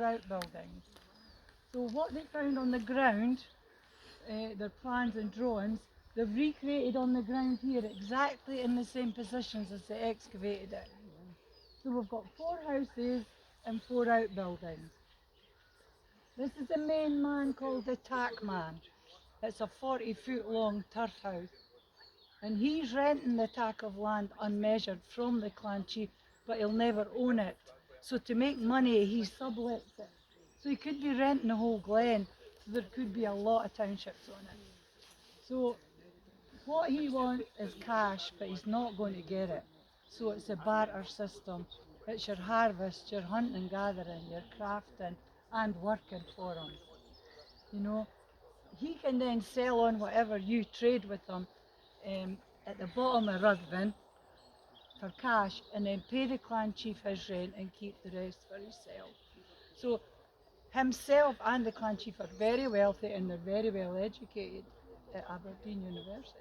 outbuildings. So what they found on the ground, their plans and drawings, they've recreated on the ground here exactly in the same positions as they excavated it. So we've got 4 houses and 4 outbuildings. This is the main man called the Tack Man. It's a 40-foot long turf house. And he's renting the tack of land unmeasured from the clan chief, but he'll never own it. So to make money, he sublets it. So he could be renting the whole glen. So there could be a lot of townships on it. So what he wants is cash, but he's not going to get it. So it's a barter system. It's your harvest, your hunting and gathering, your crafting and working for him. You know, he can then sell on whatever you trade with him at the bottom of Ruthven for cash, and then pay the clan chief his rent and keep the rest for himself. So himself and the clan chief are very wealthy and they're very well educated at Aberdeen University.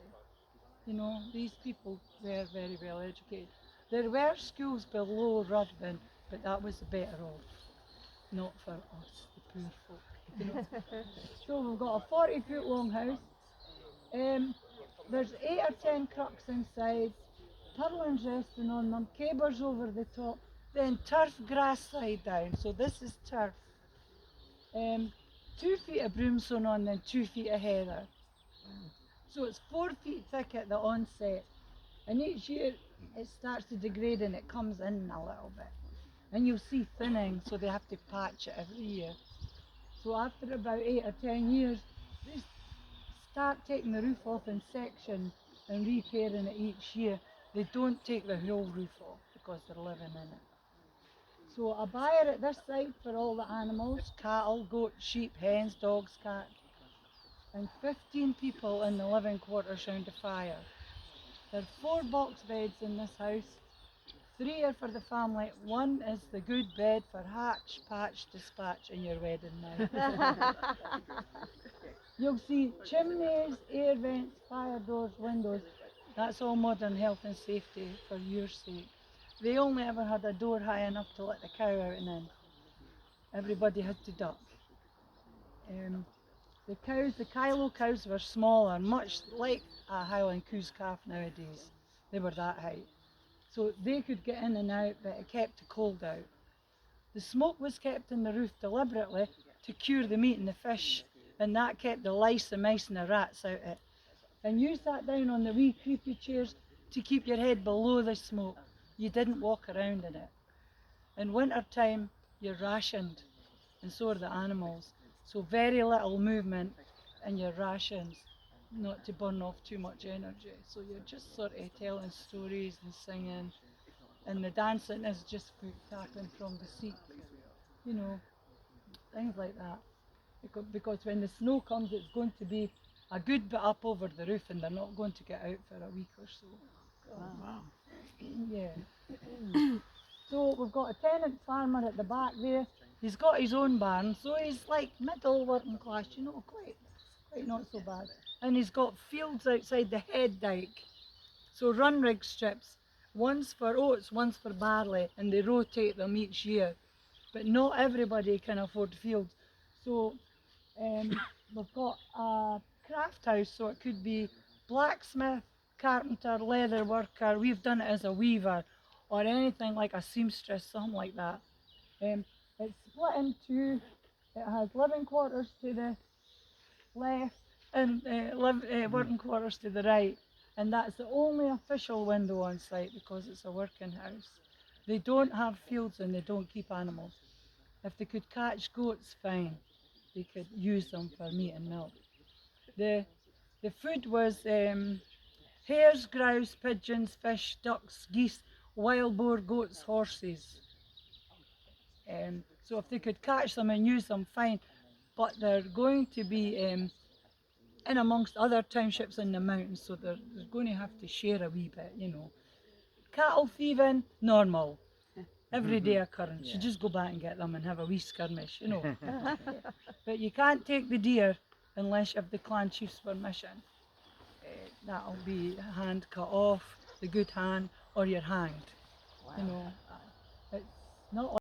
You know, these people were very well educated. There were schools below Ruthven, but that was better off, not for us, the poor folk. You know. So we've got a 40-foot long house. There's 8 or 10 crooks inside, purlins resting on them, cabers over the top, then turf grass slide down. So this is turf. 2 feet of broomstone on, then 2 feet of heather. So it's 4 feet thick at the onset, and each year it starts to degrade and it comes in a little bit. And you'll see thinning, so they have to patch it every year. So after about 8 or 10 years, they start taking the roof off in sections and repairing it each year. They don't take the whole roof off because they're living in it. So a buyer at this side for all the animals, cattle, goats, sheep, hens, dogs, cats, and 15 people in the living quarters round the fire. There are 4 box beds in this house. 3 are for the family. 1 is the good bed for hatch, patch, dispatch in your wedding night. You'll see chimneys, air vents, fire doors, windows. That's all modern health and safety for your sake. They only ever had a door high enough to let the cow out and in. Everybody had to duck. The cows, the Kylo cows were smaller, much like a Highland coos calf nowadays. They were that height. So they could get in and out, but it kept the cold out. The smoke was kept in the roof deliberately to cure the meat and the fish, and that kept the lice, the mice and the rats out it. And you sat down on the wee creepy chairs to keep your head below the smoke. You didn't walk around in it. In winter time, you're rationed, and so are the animals. So very little movement in your rations, not to burn off too much energy. So you're just sort of telling stories and singing, and the dancing is just foot tapping from the seat, you know, things like that. Because when the snow comes, it's going to be a good bit up over the roof, and they're not going to get out for a week or so. Wow. Yeah. So we've got a tenant farmer at the back there. He's got his own barn, so he's like middle working class, you know, quite not so bad. And he's got fields outside the head dike. So run rig strips, one's for oats, one's for barley, and they rotate them each year. But not everybody can afford fields. So we've got a craft house, so it could be blacksmith, carpenter, leather worker. We've done it as a weaver, or anything like a seamstress, something like that. It's split in 2. It has living quarters to the left and working quarters to the right. And that's the only official window on site because it's a working house. They don't have fields and they don't keep animals. If they could catch goats, fine. They could use them for meat and milk. The food was hares, grouse, pigeons, fish, ducks, geese, wild boar, goats, horses. So if they could catch them and use them, fine. But they're going to be in amongst other townships in the mountains, so they're going to have to share a wee bit, you know. Cattle thieving, normal. Everyday occurrence. You just go back and get them and have a wee skirmish, you know. But you can't take the deer unless you have the clan chief's permission. That'll be hand cut off, the good hand, or you're hanged. You know, it's not like